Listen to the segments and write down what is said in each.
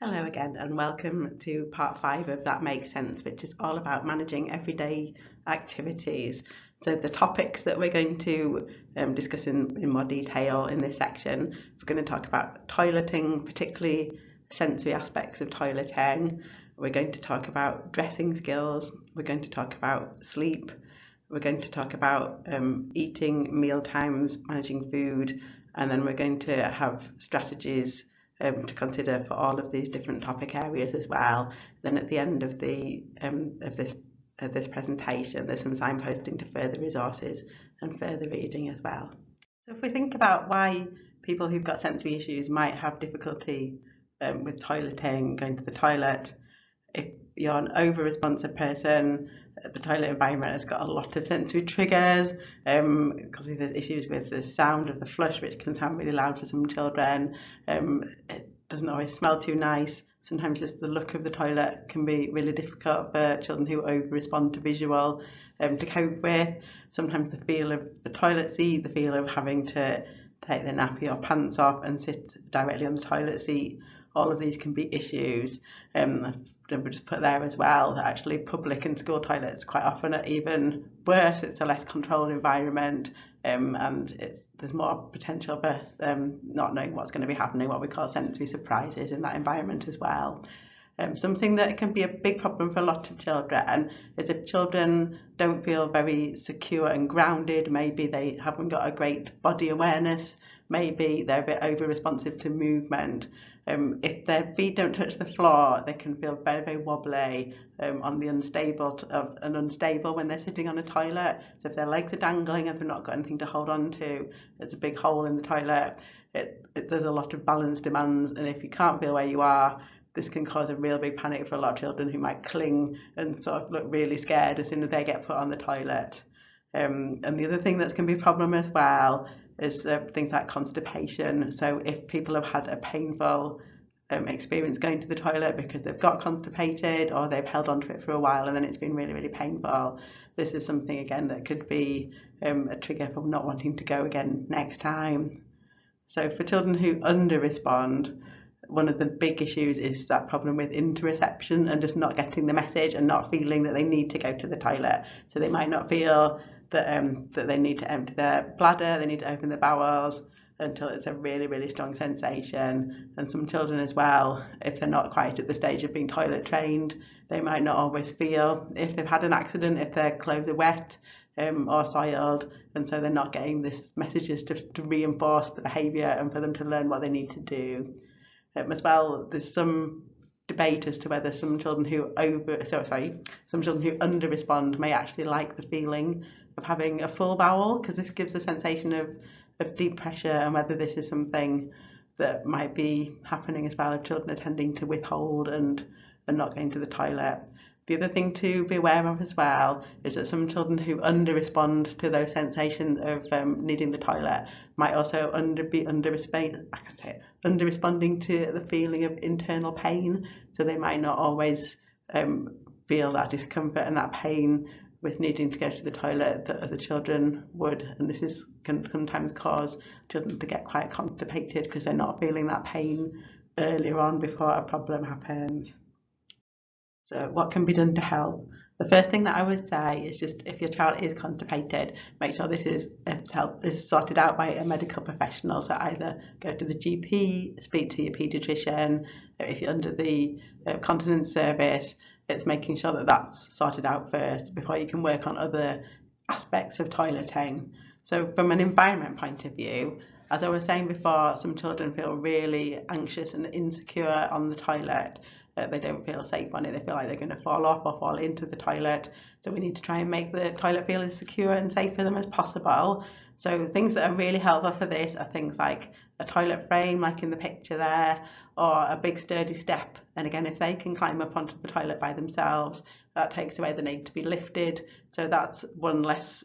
Hello again, and welcome to part 5 of That Makes Sense, which is all about managing everyday activities. So the topics that we're going to discuss in more detail in this section, we're going to talk about toileting, particularly sensory aspects of toileting. We're going to talk about dressing skills. We're going to talk about sleep. We're going to talk about eating, meal times, managing food, and then we're going to have strategies to consider for all of these different topic areas as well. Then at the end of the of this presentation, there's some signposting to further resources and further reading as well. So if we think about why people who've got sensory issues might have difficulty with toileting, going to the toilet, if you're an over-responsive person, the toilet environment has got a lot of sensory triggers because there's issues with the sound of the flush, which can sound really loud for some children. It doesn't always smell too nice. Sometimes just the look of the toilet can be really difficult for children who over-respond to visual to cope with. Sometimes the feel of the toilet seat, the feel of having to take the nappy or pants off and sit directly on the toilet seat, all of these can be issues. We'll just put there as well that actually public and school toilets quite often are even worse. It's a less controlled environment, and there's more potential for not knowing what's going to be happening, what we call sensory surprises in that environment as well. Something that can be a big problem for a lot of children is if children don't feel very secure and grounded, maybe they haven't got a great body awareness, maybe they're a bit over responsive to movement. If their feet don't touch the floor, they can feel very, very wobbly on the unstable when they're sitting on a toilet. So if their legs are dangling and they've not got anything to hold on to, there's a big hole in the toilet. There's a lot of balance demands, and if you can't feel where you are, this can cause a real big panic for a lot of children who might cling and sort of look really scared as soon as they get put on the toilet. And the other thing that's going to be a problem as well is things like constipation. So if people have had a painful experience going to the toilet because they've got constipated or they've held onto it for a while and then it's been really, really painful, this is something again that could be a trigger for not wanting to go again next time. So for children who under-respond, one of the big issues is that problem with interoception and just not getting the message and not feeling that they need to go to the toilet. So they might not feel that they need to empty their bladder, they need to open their bowels until it's a really, really strong sensation. And some children as well, if they're not quite at the stage of being toilet trained, they might not always feel if they've had an accident, if their clothes are wet or soiled, and so they're not getting this messages to reinforce the behaviour and for them to learn what they need to do. As well, there's some debate as to whether some children who under-respond may actually like the feeling of having a full bowel, because this gives a sensation of deep pressure, and whether this is something that might be happening as well if children are tending to withhold and not going to the toilet. The other thing to be aware of as well is that some children who under-respond to those sensations of needing the toilet might also be under-responding to the feeling of internal pain. So they might not always feel that discomfort and that pain with needing to go to the toilet that other children would. And this can sometimes cause children to get quite constipated because they're not feeling that pain earlier on before a problem happens. So what can be done to help? The first thing that I would say is just if your child is constipated, make sure this is sorted out by a medical professional. So either go to the GP, speak to your paediatrician. If you're under the continence service, it's making sure that that's sorted out first before you can work on other aspects of toileting. So from an environment point of view, as I was saying before, some children feel really anxious and insecure on the toilet. They don't feel safe on it. They feel like they're going to fall off or fall into the toilet. So we need to try and make the toilet feel as secure and safe for them as possible. So things that are really helpful for this are things like a toilet frame, like in the picture there, or a big sturdy step. And again, if they can climb up onto the toilet by themselves, that takes away the need to be lifted. So that's one less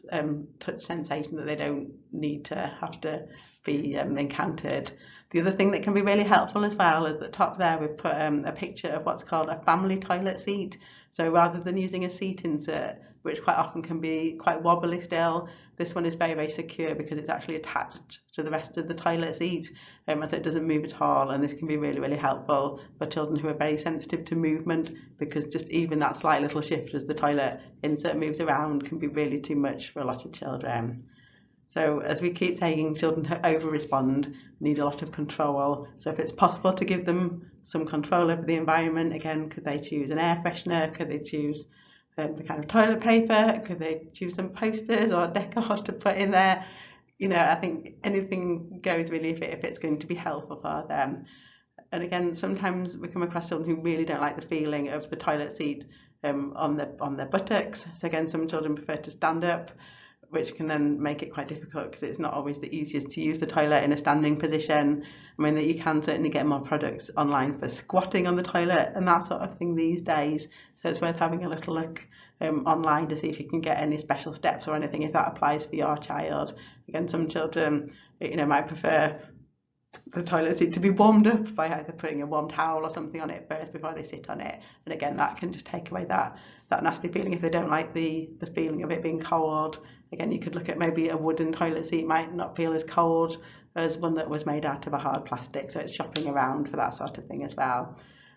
touch sensation that they don't need to have to be encountered. The other thing that can be really helpful as well is at the top there we've put a picture of what's called a family toilet seat. So rather than using a seat insert, which quite often can be quite wobbly still, This one is very, very secure because it's actually attached to the rest of the toilet seat, and so it doesn't move at all. And this can be really, really helpful for children who are very sensitive to movement, because just even that slight little shift as the toilet insert moves around can be really too much for a lot of children. So as we keep saying, children who over-respond need a lot of control. So if it's possible to give them some control over the environment, again, could they choose an air freshener? Could they choose the kind of toilet paper? Could they choose some posters or decor to put in there? I think anything goes really if it's going to be helpful for them. And again, sometimes we come across children who really don't like the feeling of the toilet seat on their buttocks. So again, some children prefer to stand up, which can then make it quite difficult because it's not always the easiest to use the toilet in a standing position. I mean, that you can certainly get more products online for squatting on the toilet and that sort of thing these days. So it's worth having a little look online to see if you can get any special steps or anything if that applies for your child. Again, some children, might prefer the toilet seat to be warmed up by either putting a warm towel or something on it first before they sit on it. And again, that can just take away that nasty feeling if they don't like the feeling of it being cold. Again, you could look at maybe a wooden toilet seat might not feel as cold as one that was made out of a hard plastic, so it's shopping around for that sort of thing as well.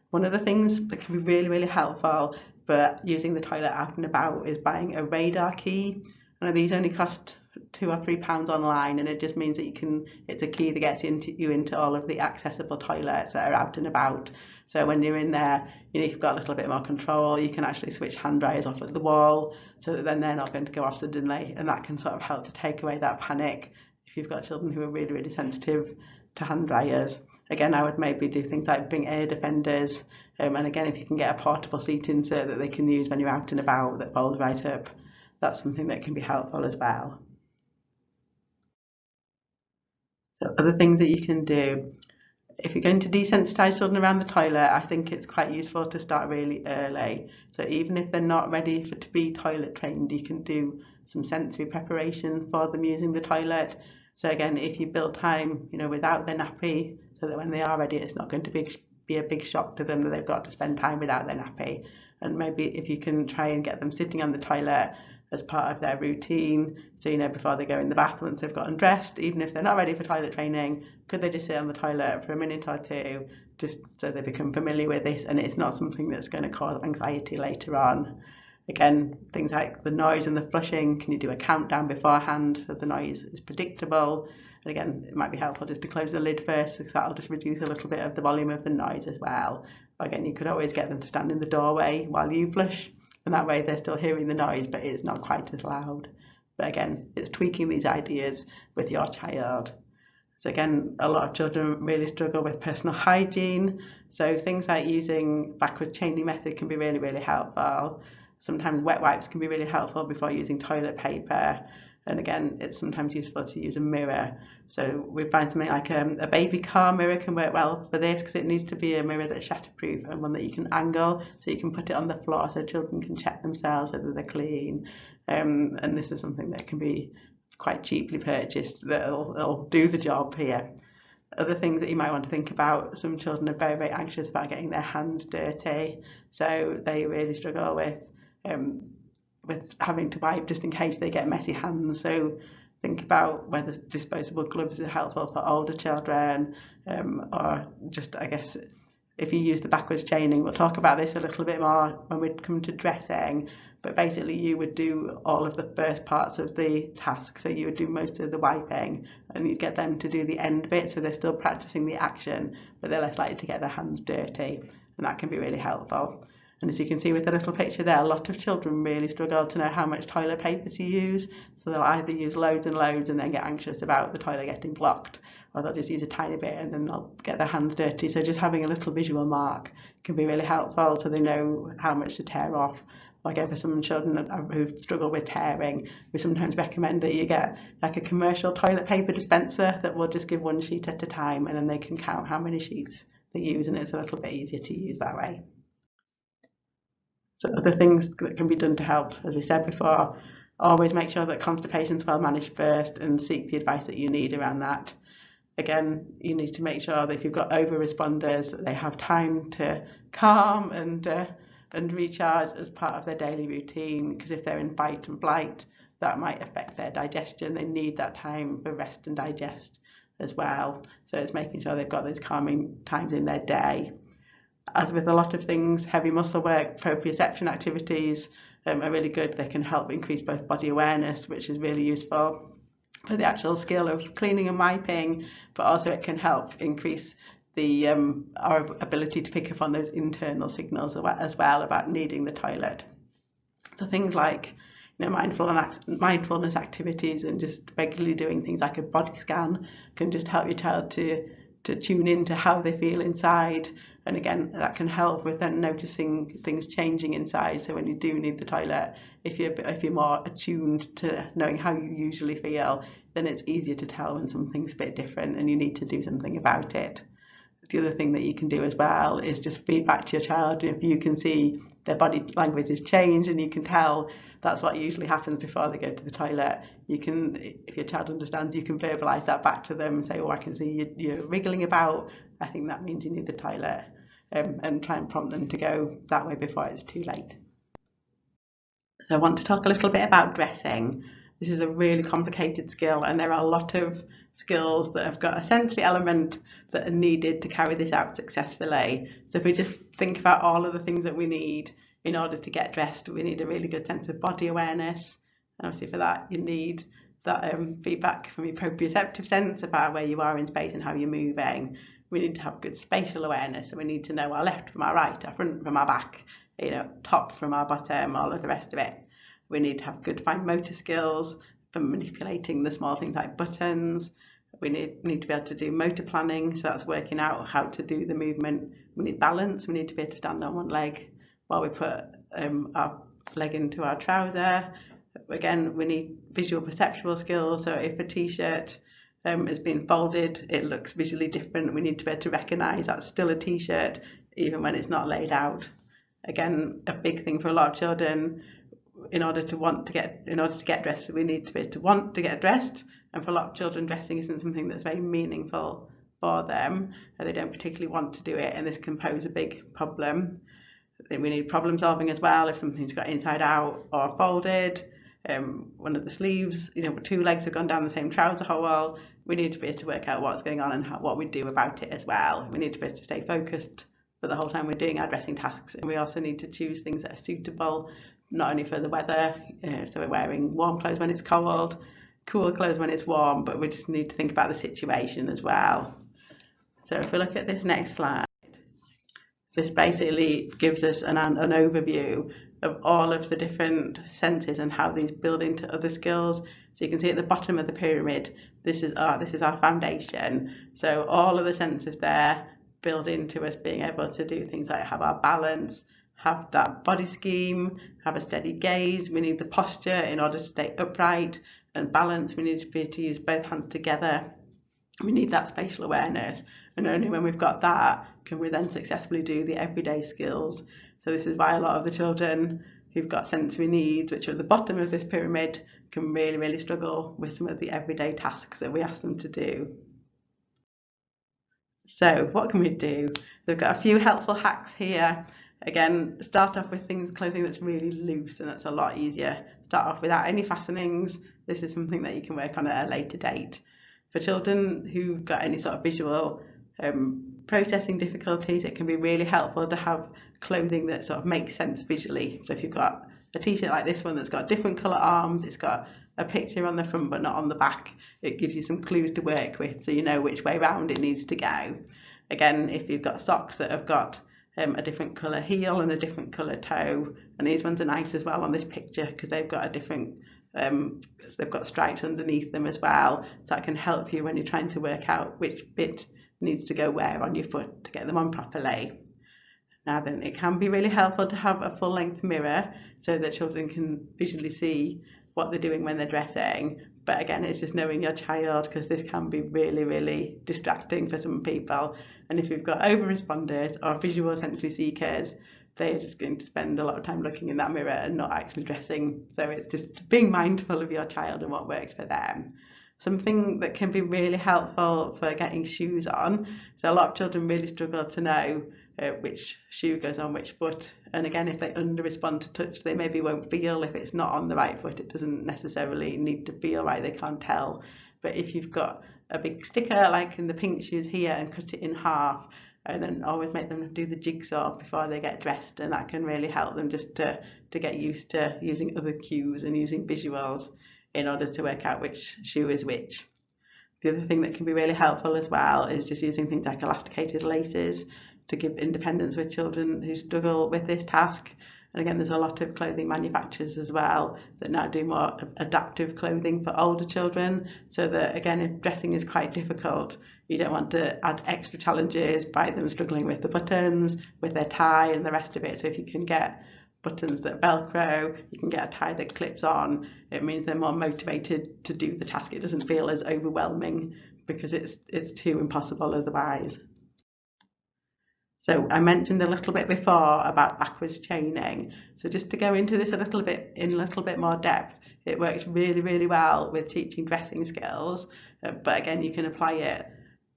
One of the things that can be really, really helpful for using the toilet out and about is buying a radar key. And these only cost £2 or £3 online, and it just means that it's a key that gets you into all of the accessible toilets that are out and about. So when you're in there, you've got a little bit more control. You can actually switch hand dryers off at the wall so that then they're not going to go off suddenly, and that can sort of help to take away that panic if you've got children who are really, really sensitive to hand dryers. Again, I would maybe do things like bring air defenders, and again, if you can get a portable seat insert that they can use when you're out and about that folds right up, that's something that can be helpful as well. So other things that you can do, if you're going to desensitise children around the toilet, I think it's quite useful to start really early. So even if they're not ready to be toilet trained, you can do some sensory preparation for them using the toilet. So again, if you build time, without their nappy, so that when they are ready, it's not going to be a big shock to them that they've got to spend time without their nappy. And maybe if you can try and get them sitting on the toilet as part of their routine, so before they go in the bath once they've gotten dressed, even if they're not ready for toilet training, could they just sit on the toilet for a minute or two, just so they become familiar with this and it's not something that's going to cause anxiety later on. Again, things like the noise and the flushing, can you do a countdown beforehand so the noise is predictable? And again, it might be helpful just to close the lid first, because that'll just reduce a little bit of the volume of the noise as well. But again, you could always get them to stand in the doorway while you flush, and that way they're still hearing the noise, but it's not quite as loud. But again, it's tweaking these ideas with your child. So again, a lot of children really struggle with personal hygiene. So things like using backward chaining method can be really, really helpful. Sometimes wet wipes can be really helpful before using toilet paper. And again, it's sometimes useful to use a mirror. So we find something like a baby car mirror can work well for this, because it needs to be a mirror that's shatterproof and one that you can angle, so you can put it on the floor so children can check themselves whether they're clean. And this is something that can be quite cheaply purchased that'll do the job here. Other things that you might want to think about, some children are very, very anxious about getting their hands dirty, so they really struggle with having to wipe just in case they get messy hands. So think about whether disposable gloves are helpful for older children, or just, I guess, if you use the backwards chaining, we'll talk about this a little bit more when we come to dressing, but basically you would do all of the first parts of the task. So you would do most of the wiping and you'd get them to do the end bit, so they're still practicing the action, but they're less likely to get their hands dirty, and that can be really helpful. And as you can see with the little picture there, a lot of children really struggle to know how much toilet paper to use. So they'll either use loads and loads and then get anxious about the toilet getting blocked, or they'll just use a tiny bit and then they'll get their hands dirty. So just having a little visual mark can be really helpful, so they know how much to tear off. Like for some children who struggle with tearing, we sometimes recommend that you get like a commercial toilet paper dispenser that will just give one sheet at a time, and then they can count how many sheets they use, and it's a little bit easier to use that way. So other things that can be done to help, as we said before, always make sure that constipation is well managed first and seek the advice that you need around that. Again, you need to make sure that if you've got over-responders, that they have time to calm and recharge as part of their daily routine, because if they're in fight and flight, that might affect their digestion. They need that time for rest and digest as well. So it's making sure they've got those calming times in their day. As with a lot of things, heavy muscle work, proprioception activities are really good. They can help increase both body awareness, which is really useful for the actual skill of cleaning and wiping, but also it can help increase our ability to pick up on those internal signals as well about needing the toilet. So things like mindfulness activities and just regularly doing things like a body scan can just help your child to tune into how they feel inside. And again, that can help with then noticing things changing inside. So when you do need the toilet, if you're more attuned to knowing how you usually feel, then it's easier to tell when something's a bit different and you need to do something about it. The other thing that you can do as well is just feed back to your child. If you can see their body language has changed and you can tell that's what usually happens before they go to the toilet, if your child understands, you can verbalise that back to them and say, oh, I can see you're wriggling about, I think that means you need the toilet, and try and prompt them to go that way before it's too late. So I want to talk a little bit about dressing. This is a really complicated skill, and there are a lot of skills that have got a sensory element that are needed to carry this out successfully. So if we just think about all of the things that we need in order to get dressed, we need a really good sense of body awareness. And obviously for that, you need that feedback from your proprioceptive sense about where you are in space and how you're moving. We need to have good spatial awareness, so we need to know our left from our right, our front from our back, top from our bottom, all of the rest of it. We need to have good fine motor skills for manipulating the small things like buttons. We need to be able to do motor planning, so that's working out how to do the movement. We need balance. We need to be able to stand on one leg while we put our leg into our trouser. Again, we need visual perceptual skills, so if a t-shirt has been folded, it looks visually different. We need to be able to recognise that's still a t-shirt even when it's not laid out. Again, a big thing for a lot of children, in order to get dressed, we need to be able to want to get dressed. And for a lot of children, dressing isn't something that's very meaningful for them. They don't particularly want to do it, and this can pose a big problem. We need problem solving as well. If something's got inside out or folded, one of the sleeves, two legs have gone down the same trouser hole, we need to be able to work out what's going on and what we do about it as well. We need to be able to stay focused for the whole time we're doing our dressing tasks, and we also need to choose things that are suitable not only for the weather, so we're wearing warm clothes when it's cold, cool clothes when it's warm, but we just need to think about the situation as well. So if we look at this next slide, this basically gives us an overview of all of the different senses and how these build into other skills. So you can see at the bottom of the pyramid, this is our foundation. So all of the senses there build into us being able to do things like have our balance, have that body scheme, have a steady gaze. We need the posture in order to stay upright and balance. We need to be able to use both hands together. We need that spatial awareness, and only when we've got that can we then successfully do the everyday skills. So this is why a lot of the children who've got sensory needs, which are at the bottom of this pyramid, can really, really struggle with some of the everyday tasks that we ask them to do. So what can we do? We've got a few helpful hacks here. Again, start off with clothing that's really loose, and that's a lot easier. Start off without any fastenings. This is something that you can work on at a later date. For children who've got any sort of visual processing difficulties, it can be really helpful to have clothing that sort of makes sense visually. So if you've got a t-shirt like this one that's got different colour arms, it's got a picture on the front but not on the back, it gives you some clues to work with so you know which way round it needs to go. Again, if you've got socks that have got a different colour heel and a different colour toe, and these ones are nice as well on this picture because they've got a different they've got stripes underneath them as well, so that can help you when you're trying to work out which bit needs to go where on your foot to get them on properly. Now then, it can be really helpful to have a full length mirror so that children can visually see what they're doing when they're dressing. But again, it's just knowing your child, because this can be really, really distracting for some people. And if you've got over responders or visual sensory seekers, they're just going to spend a lot of time looking in that mirror and not actually dressing. So it's just being mindful of your child and what works for them. Something that can be really helpful for getting shoes on. So a lot of children really struggle to know which shoe goes on which foot. And again, if they under respond to touch, they maybe won't feel if it's not on the right foot. It doesn't necessarily need to feel right, they can't tell. But if you've got a big sticker like in the pink shoes here and cut it in half, and then always make them do the jigsaw before they get dressed, and that can really help them just to get used to using other cues and using visuals in order to work out which shoe is which. The other thing that can be really helpful as well is just using things like elasticated laces to give independence with children who struggle with this task. And again, there's a lot of clothing manufacturers as well that now do more adaptive clothing for older children, so that again, if dressing is quite difficult, you don't want to add extra challenges by them struggling with the buttons, with their tie and the rest of it. So if you can get buttons that Velcro, you can get a tie that clips on, it means they're more motivated to do the task. It doesn't feel as overwhelming because it's too impossible otherwise. So I mentioned a little bit before about backwards chaining. So just to go into this a little bit more depth, it works really, really well with teaching dressing skills. But again, you can apply it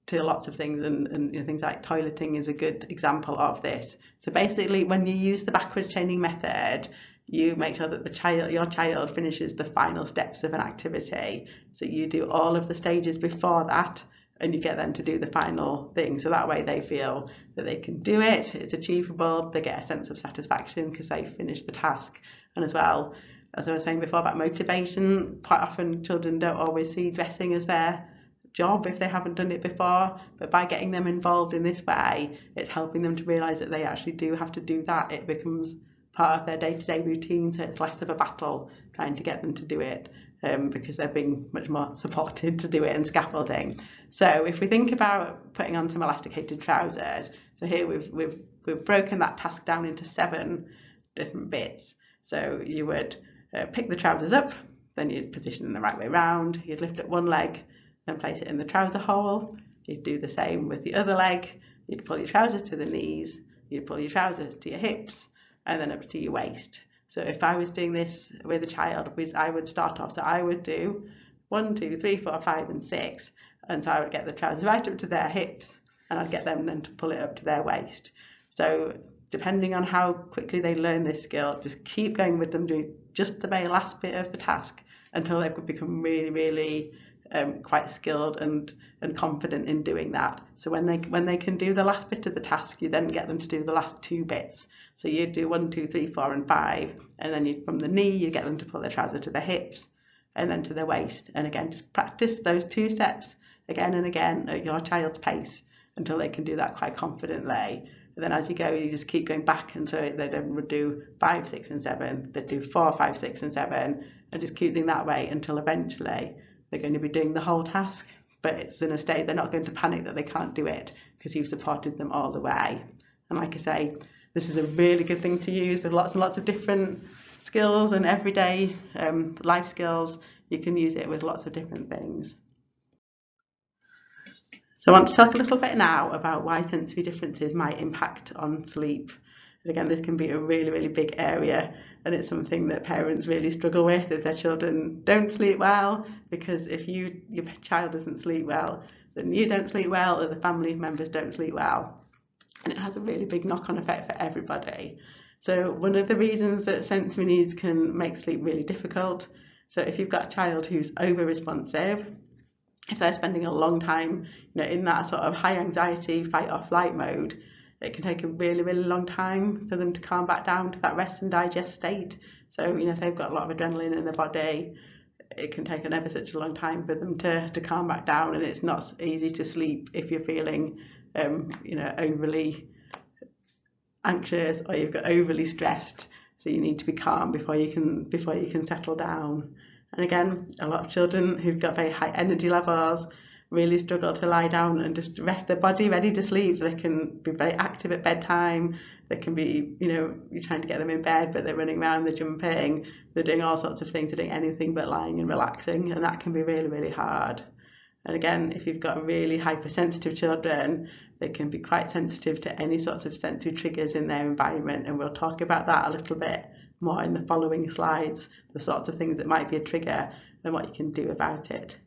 to lots of things, and things like toileting is a good example of this. So basically, when you use the backwards chaining method, you make sure that your child finishes the final steps of an activity. So you do all of the stages before that, and you get them to do the final thing. So that way they feel that they can do it, it's achievable, they get a sense of satisfaction because they finished the task. And as well, as I was saying before about motivation, quite often children don't always see dressing as their job if they haven't done it before, but by getting them involved in this way, it's helping them to realise that they actually do have to do that. It becomes part of their day-to-day routine, so it's less of a battle trying to get them to do it, because they're being much more supported to do it and scaffolding. So if we think about putting on some elasticated trousers, so here we've broken that task down into 7 different bits. So you would pick the trousers up, then you'd position them the right way round, you'd lift up one leg and place it in the trouser hole. You'd do the same with the other leg. You'd pull your trousers to the knees, you'd pull your trousers to your hips, and then up to your waist. So if I was doing this with a child, I would start off, so I would do 1, 2, 3, 4, 5 and 6, and so I would get the trousers right up to their hips, and I'd get them then to pull it up to their waist. So depending on how quickly they learn this skill, just keep going with them doing just the very last bit of the task until they could become really, really quite skilled and confident in doing that. So when they can do the last bit of the task, you then get them to do the last 2 bits. So you do 1, 2, 3, 4 and 5, and then from the knee you get them to pull their trouser to their hips and then to their waist. And again, just practice those 2 steps again and again at your child's pace until they can do that quite confidently. And then as you go, you just keep going back, and so they then would do 5, 6 and 7, they do 4, 5, 6 and 7, and just keep doing that way until eventually they're going to be doing the whole task, but it's in a state they're not going to panic that they can't do it because you've supported them all the way. And like I say, this is a really good thing to use with lots and lots of different skills and everyday life skills. You can use it with lots of different things. So I want to talk a little bit now about why sensory differences might impact on sleep. And again, this can be a really, really big area, and it's something that parents really struggle with if their children don't sleep well, because if your child doesn't sleep well, then you don't sleep well, or the family members don't sleep well. And it has a really big knock-on effect for everybody. So one of the reasons that sensory needs can make sleep really difficult, so if you've got a child who's over-responsive, if they're spending a long time in that sort of high anxiety fight or flight mode, it can take a really, really long time for them to calm back down to that rest and digest state. So if they've got a lot of adrenaline in their body, it can take ever such a long time for them to calm back down, and it's not easy to sleep if you're feeling overly anxious or you've got overly stressed. So you need to be calm before you can settle down. And again, a lot of children who've got very high energy levels really struggle to lie down and just rest their body ready to sleep. They can be very active at bedtime. They can be, you're trying to get them in bed, but they're running around, they're jumping, they're doing all sorts of things, they're doing anything but lying and relaxing, and that can be really, really hard. And again, if you've got really hypersensitive children, they can be quite sensitive to any sorts of sensory triggers in their environment, and we'll talk about that a little bit more in the following slides, the sorts of things that might be a trigger and what you can do about it.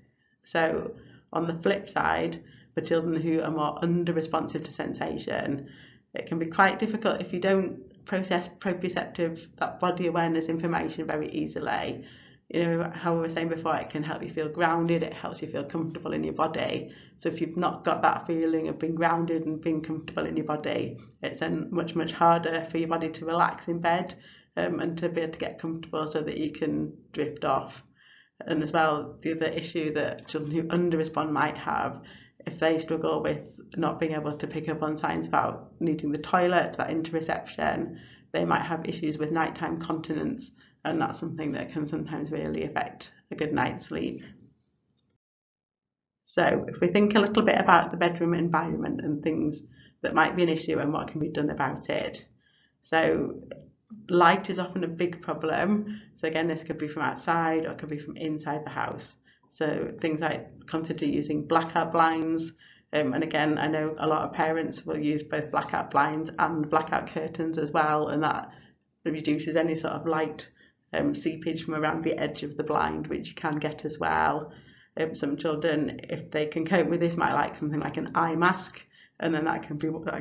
So on the flip side, for children who are more under responsive to sensation, It can be quite difficult if you don't process proprioceptive, that body awareness information very easily. You know, how we were saying before, it can help you feel grounded, it helps you feel comfortable in your body. So if you've not got that feeling of being grounded and being comfortable in your body, it's then much harder for your body to relax in bed, and to be able to get comfortable so that you can drift off. And as well, the other issue that children who under-respond might have, if they struggle with not being able to pick up on signs about needing the toilet, that interoception, they might have issues with nighttime continence, and that's something that can sometimes really affect a good night's sleep. So if we think a little bit about the bedroom environment and things that might be an issue and what can be done about it. So light is often a big problem. So again, this could be from outside or it could be from inside the house. So things like consider using blackout blinds. And again, I know a lot of parents will use both blackout blinds and blackout curtains as well, and that reduces any sort of light seepage from around the edge of the blind, which you can get as well. Some children, if they can cope with this, might like something like an eye mask, and then that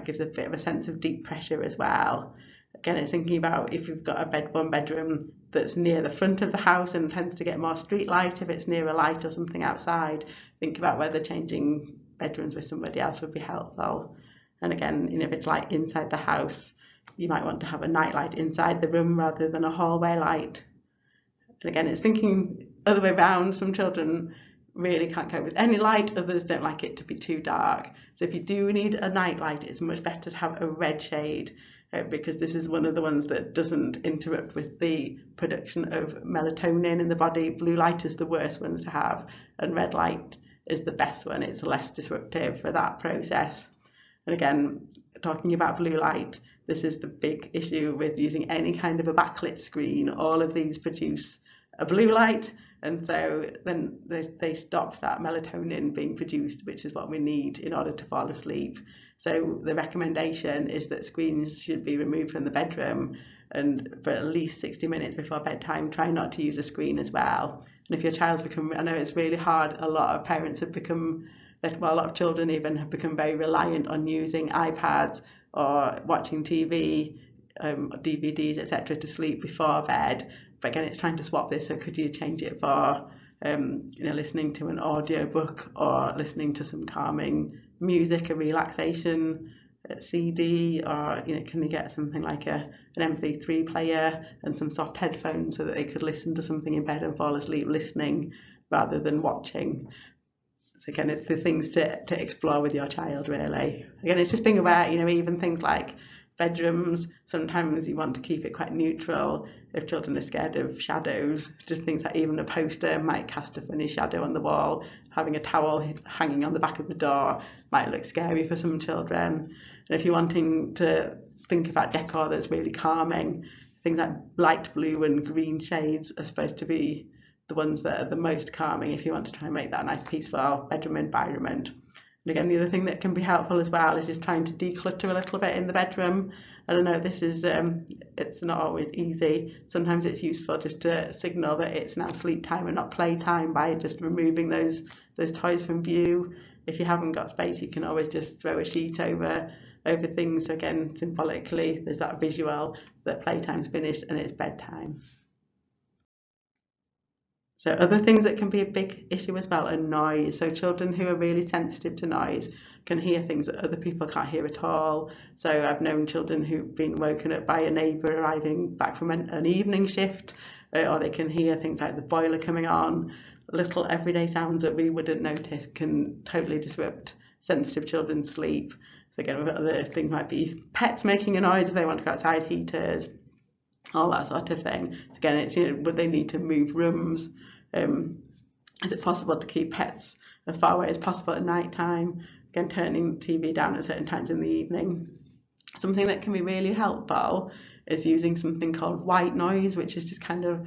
gives a bit of a sense of deep pressure as well. Again, it's thinking about if you've got one bedroom that's near the front of the house and tends to get more street light, if it's near a light or something outside, think about whether changing bedrooms with somebody else would be helpful. And again, if it's light inside the house, you might want to have a night light inside the room rather than a hallway light. And again, it's thinking other way around. Some children really can't cope with any light, others don't like it to be too dark. So if you do need a night light, it's much better to have a red shade, because this is one of the ones that doesn't interrupt with the production of melatonin in the body. Blue light is the worst ones to have, and red light is the best one. It's less disruptive for that process. And again, talking about blue light, this is the big issue with using any kind of a backlit screen. All of these produce a blue light, and so then they stop that melatonin being produced, which is what we need in order to fall asleep. So the recommendation is that screens should be removed from the bedroom, and for at least 60 minutes before bedtime, try not to use a screen as well. And if your child's I know it's really hard, a lot of parents have become, well, a lot of children even have become very reliant on using iPads or watching TV, DVDs, etc. to sleep before bed. But again, it's trying to swap this. So could you change it for listening to an audio book or listening to some calming music, a relaxation CD, or can you get something like an MP3 player and some soft headphones so that they could listen to something in bed and fall asleep listening rather than watching. So again, it's the things to explore with your child, really. Again, it's just being aware, even things like bedrooms, sometimes you want to keep it quite neutral. If children are scared of shadows, just things like even a poster might cast a funny shadow on the wall. Having a towel hanging on the back of the door might look scary for some children. And if you're wanting to think about decor that's really calming, things like light blue and green shades are supposed to be the ones that are the most calming if you want to try and make that a nice peaceful bedroom environment. And again, the other thing that can be helpful as well is just trying to declutter a little bit in the bedroom. I don't know, this is, it's not always easy. Sometimes it's useful just to signal that it's now sleep time and not play time by just removing those toys from view. If you haven't got space, you can always just throw a sheet over things. So again, symbolically, there's that visual that playtime's finished and it's bedtime. So other things that can be a big issue as well are noise. So children who are really sensitive to noise can hear things that other people can't hear at all. So I've known children who've been woken up by a neighbour arriving back from an evening shift, or they can hear things like the boiler coming on. Little everyday sounds that we wouldn't notice can totally disrupt sensitive children's sleep. So again, we've got other things, might be pets making a noise if they want to go outside, heaters, all that sort of thing. So again, it's would they need to move rooms? Is it possible to keep pets as far away as possible at night time? Again, turning the TV down at certain times in the evening. Something that can be really helpful is using something called white noise, which is just kind of,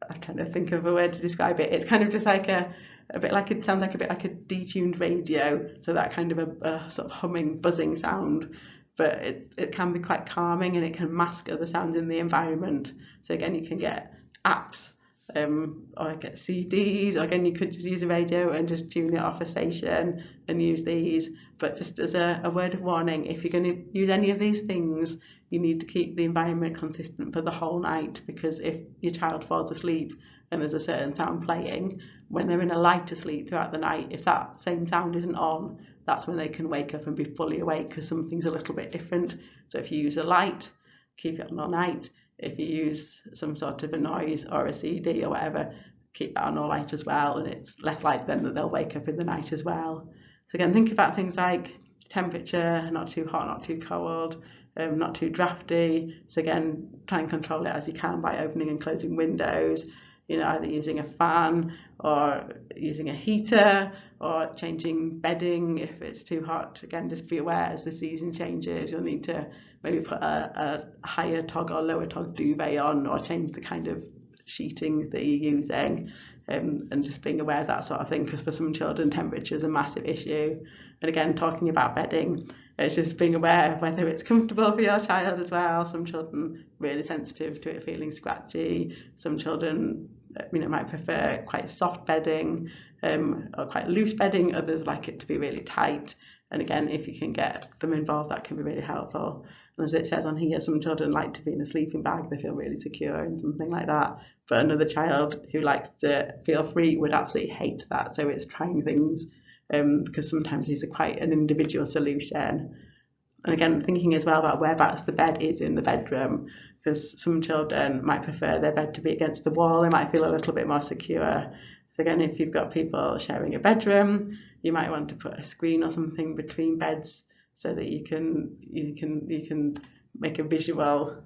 I'm trying to think of a word to describe it. It's kind of just like a bit like, it sounds like a bit like a detuned radio, so that kind of a sort of humming, buzzing sound. But it can be quite calming and it can mask other sounds in the environment. So again, you can get apps or get CDs, or again you could just use a radio and just tune it off a station and use these. But just as a word of warning, if you're going to use any of these things, you need to keep the environment consistent for the whole night, because if your child falls asleep and there's a certain sound playing, when they're in a lighter sleep throughout the night, if that same sound isn't on, that's when they can wake up and be fully awake, because something's a little bit different. So if you use a light, keep it on all night. If you use some sort of a noise or a CD or whatever, keep that on all night as well, and it's less likely then that they'll wake up in the night as well. So again, think about things like temperature, not too hot, not too cold, not too drafty. So again, try and control it as you can by opening and closing windows, either using a fan or using a heater, or changing bedding if it's too hot. Again, just be aware as the season changes, you'll need to maybe put a higher tog or lower tog duvet on, or change the kind of sheeting that you're using, and just being aware of that sort of thing, because for some children temperature is a massive issue. And again, talking about bedding, it's just being aware of whether it's comfortable for your child as well. Some children really sensitive to it feeling scratchy. Some children might prefer quite soft bedding, or quite loose bedding. Others like it to be really tight. And again, if you can get them involved, that can be really helpful. And as it says on here, some children like to be in a sleeping bag, they feel really secure and something like that. But another child who likes to feel free would absolutely hate that. So it's trying things, because sometimes these are quite an individual solution. And again, thinking as well about whereabouts the bed is in the bedroom, because some children might prefer their bed to be against the wall, they might feel a little bit more secure. So again, if you've got people sharing a bedroom, you might want to put a screen or something between beds, so that you can make a visual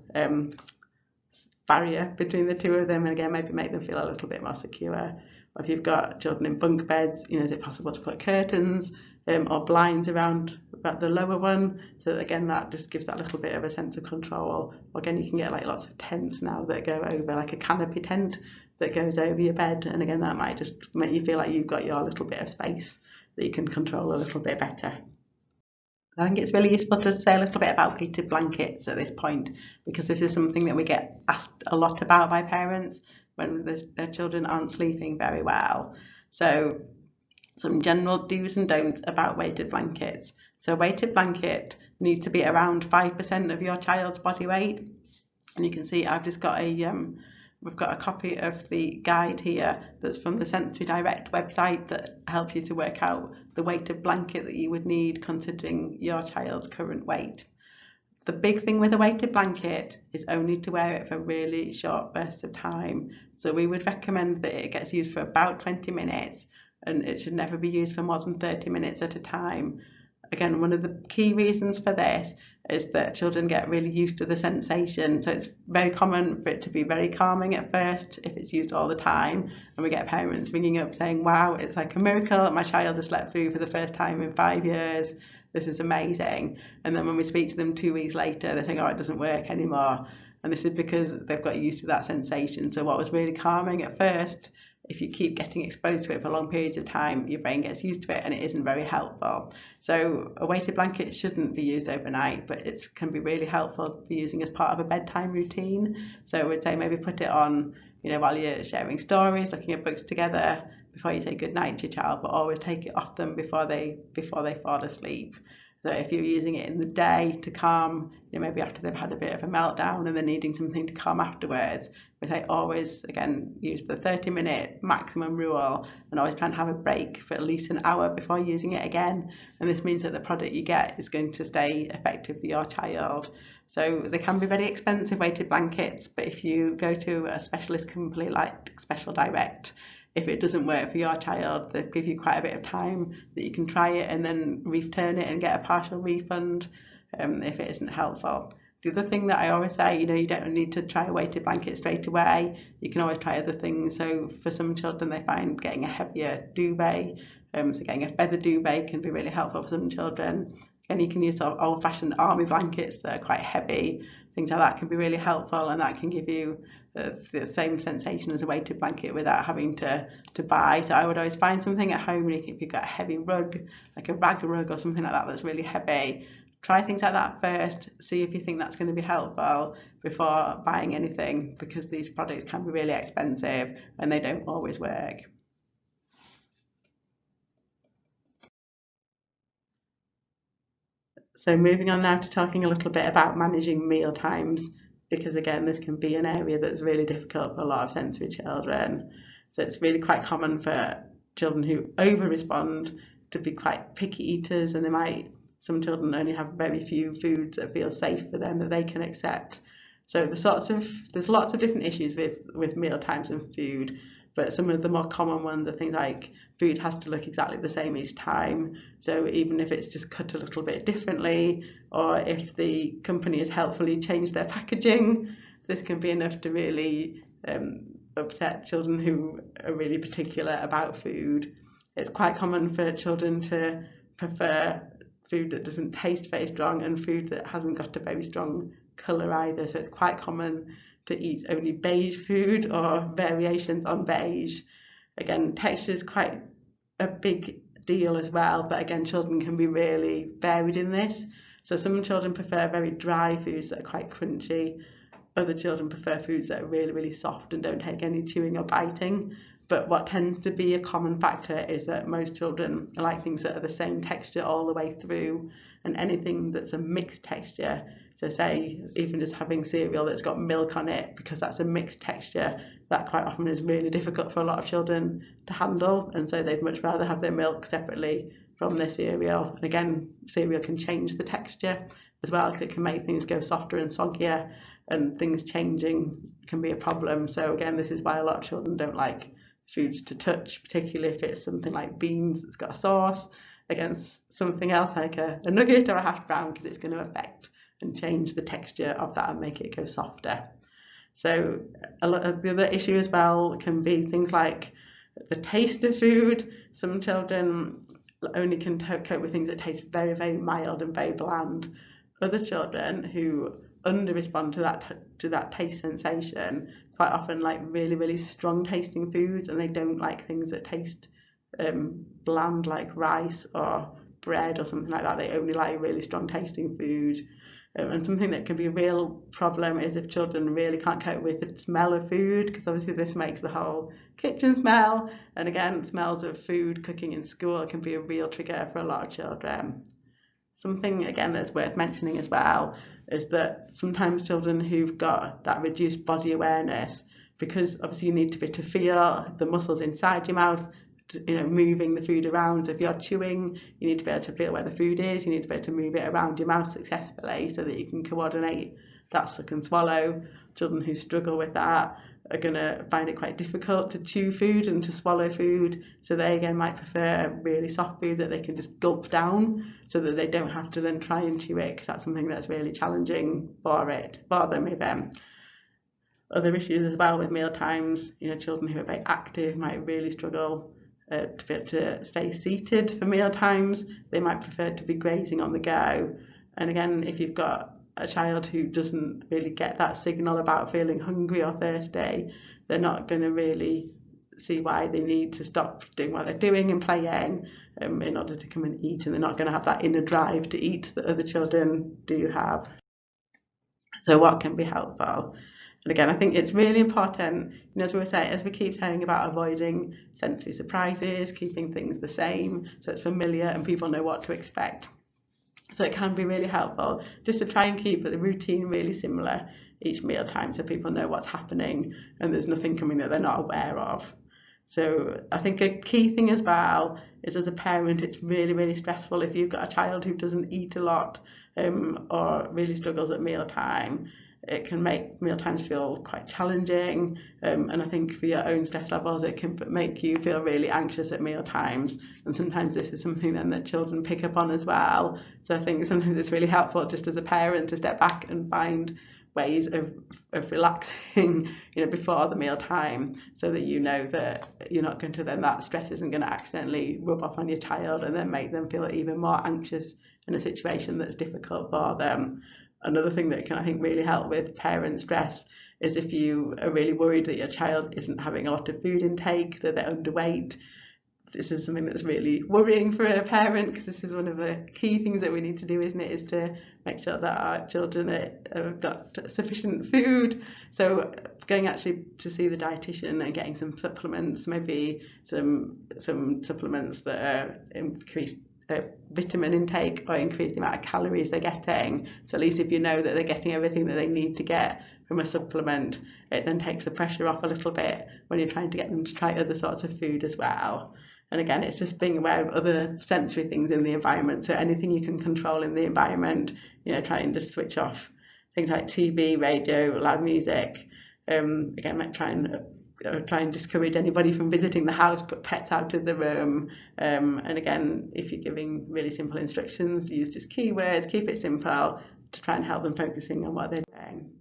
barrier between the two of them, and again maybe make them feel a little bit more secure. Or if you've got children in bunk beds, is it possible to put curtains or blinds around the lower one, so that, again, that just gives that little bit of a sense of control. Or again, you can get like lots of tents now that go over, like a canopy tent that goes over your bed, and again that might just make you feel like you've got your little bit of space that you can control a little bit better. I think it's really useful to say a little bit about weighted blankets at this point, because this is something that we get asked a lot about by parents when their children aren't sleeping very well. So some general do's and don'ts about weighted blankets. So a weighted blanket needs to be around 5% of your child's body weight. And you can see I've just got we've got a copy of the guide here that's from the Sensory Direct website that helps you to work out the weight of blanket that you would need considering your child's current weight. The big thing with a weighted blanket is only to wear it for really short bursts of time. So we would recommend that it gets used for about 20 minutes, and it should never be used for more than 30 minutes at a time. Again, one of the key reasons for this is that children get really used to the sensation. So it's very common for it to be very calming at first if it's used all the time. And we get parents ringing up saying, wow, it's like a miracle. My child has slept through for the first time in 5 years. This is amazing. And then when we speak to them 2 weeks later, they're saying, oh, it doesn't work anymore. And this is because they've got used to that sensation. So what was really calming at first, if you keep getting exposed to it for long periods of time, your brain gets used to it and it isn't very helpful. So a weighted blanket shouldn't be used overnight, but it can be really helpful for using as part of a bedtime routine. So I would say maybe put it on, while you're sharing stories, looking at books together, before you say goodnight to your child, but always take it off them before they fall asleep. So if you're using it in the day to calm, maybe after they've had a bit of a meltdown and they're needing something to calm afterwards, we say always, again, use the 30-minute maximum rule, and always try and have a break for at least an hour before using it again. And this means that the product you get is going to stay effective for your child. So they can be very expensive weighted blankets, but if you go to a specialist company like Special Direct, if it doesn't work for your child, they give you quite a bit of time that you can try it and then return it and get a partial refund if it isn't helpful. The other thing that I always say, you don't need to try a weighted blanket straight away. You can always try other things. So for some children, they find getting a heavier duvet. So getting a feather duvet can be really helpful for some children. And you can use sort of old-fashioned army blankets that are quite heavy. Things like that can be really helpful, and that can give you the same sensation as a weighted blanket without having to buy. So I would always find something at home, if you've got a heavy rug, like a rag rug or something like that that's really heavy, try things like that first, see if you think that's going to be helpful before buying anything, because these products can be really expensive and they don't always work. So moving on now to talking a little bit about managing meal times, because again, this can be an area that's really difficult for a lot of sensory children. So it's really quite common for children who over respond to be quite picky eaters, and some children only have very few foods that feel safe for them that they can accept. So there's lots of different issues with meal times and food, but some of the more common ones are things like food has to look exactly the same each time. So even if it's just cut a little bit differently, or if the company has helpfully changed their packaging, this can be enough to really upset children who are really particular about food. It's quite common for children to prefer food that doesn't taste very strong and food that hasn't got a very strong colour either. So it's quite common to eat only beige food or variations on beige. Again, texture is quite a big deal as well, but again, children can be really varied in this. So some children prefer very dry foods that are quite crunchy. Other children prefer foods that are really, really soft and don't take any chewing or biting. But what tends to be a common factor is that most children like things that are the same texture all the way through, and anything that's a mixed texture, so say even just having cereal that's got milk on it, because that's a mixed texture, that quite often is really difficult for a lot of children to handle, and so they'd much rather have their milk separately from their cereal. And again, cereal can change the texture as well, because it can make things go softer and soggier, and things changing can be a problem. So again, this is why a lot of children don't like foods to touch, particularly if it's something like beans that's got a sauce against something else like a nugget or a hash brown, because it's going to affect and change the texture of that and make it go softer. So a lot of the other issue as well can be things like the taste of food. Some children only can cope with things that taste very, very mild and very bland. Other children who under respond to that taste sensation quite often like really, really strong tasting foods, and they don't like things that taste bland like rice or bread or something like that. They only like really strong tasting food. And something that can be a real problem is if children really can't cope with the smell of food, because obviously this makes the whole kitchen smell, and again, smells of food cooking in school can be a real trigger for a lot of children. Something again that's worth mentioning as well is that sometimes children who've got that reduced body awareness, because obviously you need to be able to feel the muscles inside your mouth, moving the food around. So if you're chewing, you need to be able to feel where the food is. You need to be able to move it around your mouth successfully so that you can coordinate that suck and swallow. Children who struggle with that are going to find it quite difficult to chew food and to swallow food. So they again might prefer really soft food that they can just gulp down, so that they don't have to then try and chew it, because that's something that's really challenging for them. With other issues as well with meal times, children who are very active might really struggle to be able to stay seated for meal times. They might prefer to be grazing on the go. And again, if you've got a child who doesn't really get that signal about feeling hungry or thirsty, they're not going to really see why they need to stop doing what they're doing and playing in order to come and eat, and they're not going to have that inner drive to eat that other children do have. So what can be helpful? And again, I think it's really important, as we keep saying about avoiding sensory surprises, keeping things the same so it's familiar and people know what to expect. So it can be really helpful just to try and keep the routine really similar each meal time, so people know what's happening and there's nothing coming that they're not aware of. So I think a key thing as well is, as a parent, it's really, really stressful if you've got a child who doesn't eat a lot or really struggles at meal time. It can make meal times feel quite challenging, and I think for your own stress levels it can make you feel really anxious at meal times, and sometimes this is something then that children pick up on as well. So I think sometimes it's really helpful just as a parent to step back and find ways of relaxing before the meal time, so that you know that you're not going to then, that stress isn't going to accidentally rub off on your child and then make them feel even more anxious in a situation that's difficult for them. Another thing that can, I think, really help with parent stress is if you are really worried that your child isn't having a lot of food intake, that they're underweight. this is something that's really worrying for a parent, because this is one of the key things that we need to do, isn't it, is to make sure that our children have got sufficient food. So going actually to see the dietitian and getting some supplements, maybe some supplements that are increased vitamin intake or increase the amount of calories they're getting. So at least if you know that they're getting everything that they need to get from a supplement, it then takes the pressure off a little bit when you're trying to get them to try other sorts of food as well. And again, it's just being aware of other sensory things in the environment. So anything you can control in the environment, trying to switch off things like TV, radio, loud music. Again, like try and discourage anybody from visiting the house, put pets out of the room. And again, if you're giving really simple instructions, use just keywords, keep it simple to try and help them focusing on what they're doing.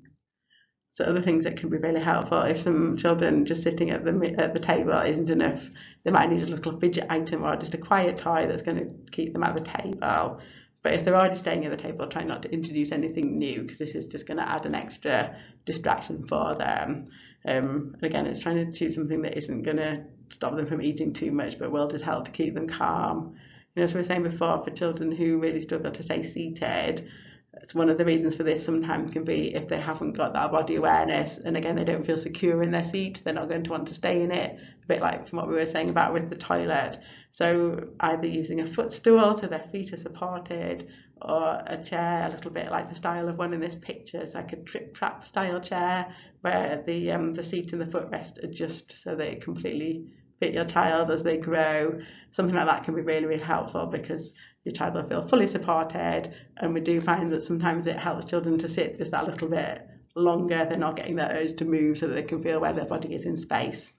So other things that can be really helpful, if some children just sitting at the table isn't enough, they might need a little fidget item or just a quiet toy that's going to keep them at the table. But if they're already staying at the table, try not to introduce anything new, because this is just going to add an extra distraction for them. And again, it's trying to choose something that isn't going to stop them from eating too much, but will just help to keep them calm. As we were saying before, for children who really struggle to stay seated, it's one of the reasons for this sometimes can be if they haven't got that body awareness, and again, they don't feel secure in their seat, they're not going to want to stay in it, a bit like from what we were saying about with the toilet. So either using a footstool so their feet are supported, or a chair a little bit like the style of one in this picture, so like a trip-trap style chair where the seat and the footrest adjust so they completely fit your child as they grow. Something like that can be really, really helpful, because your child will feel fully supported, and we do find that sometimes it helps children to sit just that little bit longer. They're not getting that urge to move, so that they can feel where their body is in space.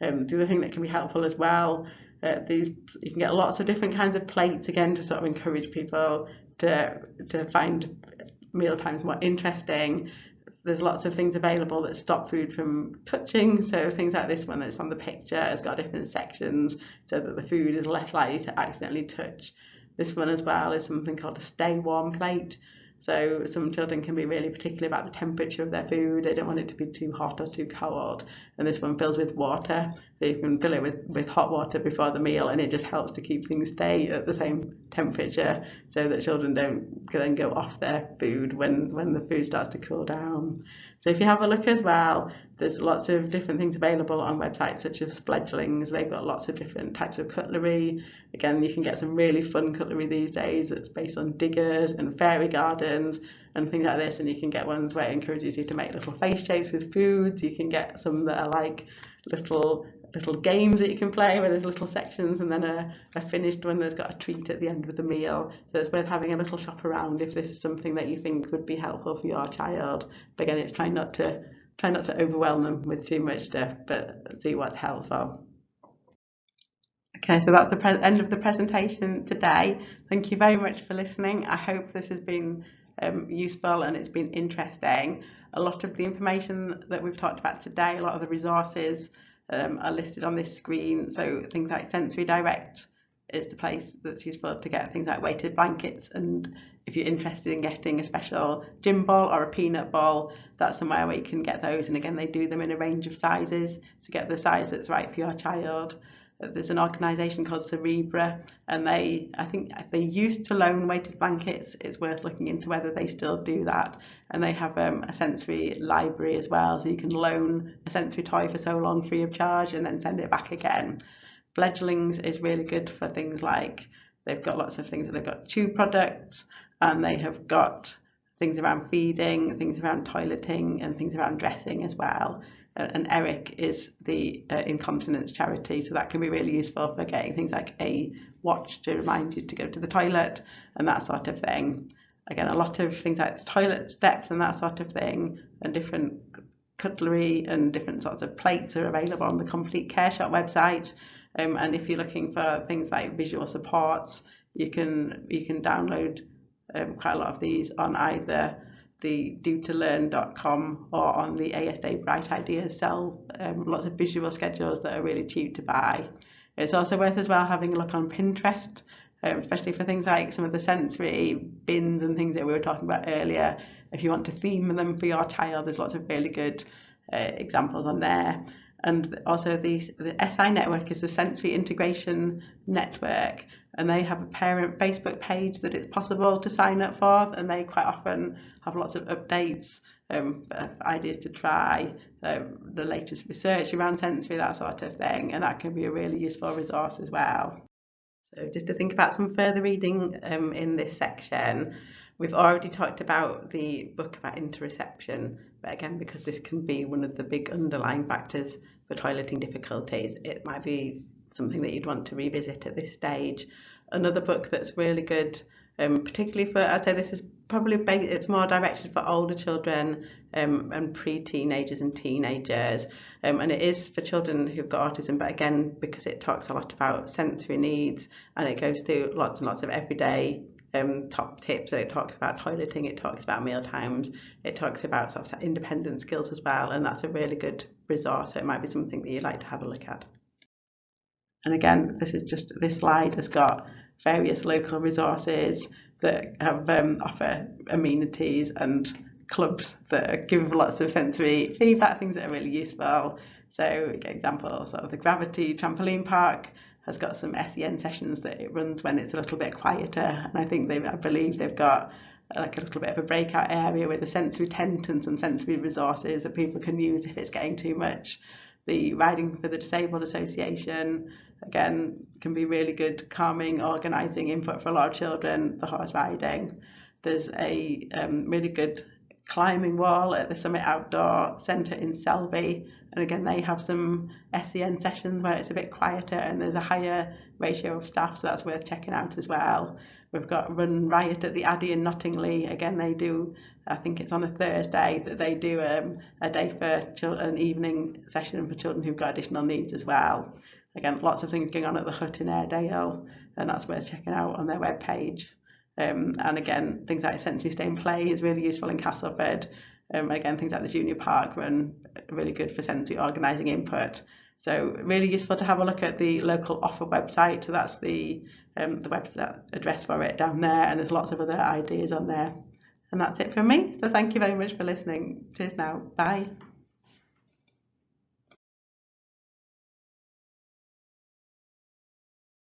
The other thing that can be helpful as well, you can get lots of different kinds of plates, again, to sort of encourage people to find meal times more interesting. There's lots of things available that stop food from touching, so things like this one that's on the picture has got different sections so that the food is less likely to accidentally touch. This one as well is something called a stay warm plate. So some children can be really particular about the temperature of their food. They don't want it to be too hot or too cold. And this one fills with water. So you can fill it with hot water before the meal, and it just helps to keep things stay at the same temperature so that children don't then go off their food when the food starts to cool down. So if you have a look as well, there's lots of different things available on websites such as Fledglings. They've got lots of different types of cutlery. Again, you can get some really fun cutlery these days that's based on diggers and fairy gardens and things like this, and you can get ones where it encourages you to make little face shapes with foods. You can get some that are like little games that you can play where there's little sections, and then a finished one that's got a treat at the end of the meal. So it's worth having a little shop around if this is something that you think would be helpful for your child. But again, it's trying not to overwhelm them with too much stuff, but see what's helpful. Okay, so that's the end of the presentation today. Thank you very much for listening. I hope this has been useful and it's been interesting. A lot of the information that we've talked about today, a lot of the resources are listed on this screen. So things like Sensory Direct is the place that's useful to get things like weighted blankets, and if you're interested in getting a special gym ball or a peanut ball, that's somewhere where you can get those. And again, they do them in a range of sizes to get the size that's right for your child. There's an organisation called Cerebra, and I think they used to loan weighted blankets. It's worth looking into whether they still do that. And they have a sensory library as well, so you can loan a sensory toy for so long free of charge and then send it back again. Fledglings is really good for things like, they've got lots of things. They've got chew products, and they have got things around feeding, things around toileting, and things around dressing as well. And Eric is the incontinence charity, so that can be really useful for getting things like a watch to remind you to go to the toilet and that sort of thing. Again, a lot of things like toilet steps and that sort of thing, and different cutlery and different sorts of plates are available on the Complete Care Shop website. And if you're looking for things like visual supports, you can download quite a lot of these on either the do2learn.com or on the ASA Bright Ideas sell lots of visual schedules that are really cheap to buy. It's also worth as well having a look on Pinterest, especially for things like some of the sensory bins and things that we were talking about earlier. If you want to theme them for your child, there's lots of really good examples on there. And also the SI network is the Sensory Integration Network, and they have a parent Facebook page that it's possible to sign up for, and they quite often have lots of updates, ideas to try, the latest research around sensory, that sort of thing, and that can be a really useful resource as well. So just to think about some further reading in this section, we've already talked about the book about interoception, but again, because this can be one of the big underlying factors for toileting difficulties, it might be something that you'd want to revisit at this stage. Another book that's really good, particularly for, I'd say this is probably it's more directed for older children and pre-teenagers and teenagers, and it is for children who've got autism, but again, because it talks a lot about sensory needs and it goes through lots and lots of everyday top tips. So it talks about toileting, it talks about meal times, it talks about sort of independent skills as well, and that's a really good resource. So it might be something that you'd like to have a look at. And again, this slide has got various local resources that have offer amenities and clubs that give lots of sensory feedback, things that are really useful. So, example, sort of the Gravity Trampoline Park has got some SEN sessions that it runs when it's a little bit quieter, and I believe they've got like a little bit of a breakout area with a sensory tent and some sensory resources that people can use if it's getting too much. The Riding for the Disabled Association, again, can be really good calming, organising input for a lot of children, the horse riding. There's a really good climbing wall at the Summit Outdoor Centre in Selby, and again they have some SEN sessions where it's a bit quieter and there's a higher ratio of staff, so that's worth checking out as well. We've got Run Riot at the Addie in Nottingley. Again, they do, I think it's on a Thursday, that they do a day for an evening session for children who've got additional needs as well. Again, lots of things going on at the Hut in Airedale, and that's worth checking out on their webpage. And again, things like Sensory Stay and Play is really useful in Castleford. Again, things like the Junior Park Run are really good for sensory organising input. So really useful to have a look at the local offer website. So that's the website address for it down there, and there's lots of other ideas on there. And that's it from me. So thank you very much for listening. Cheers now. Bye.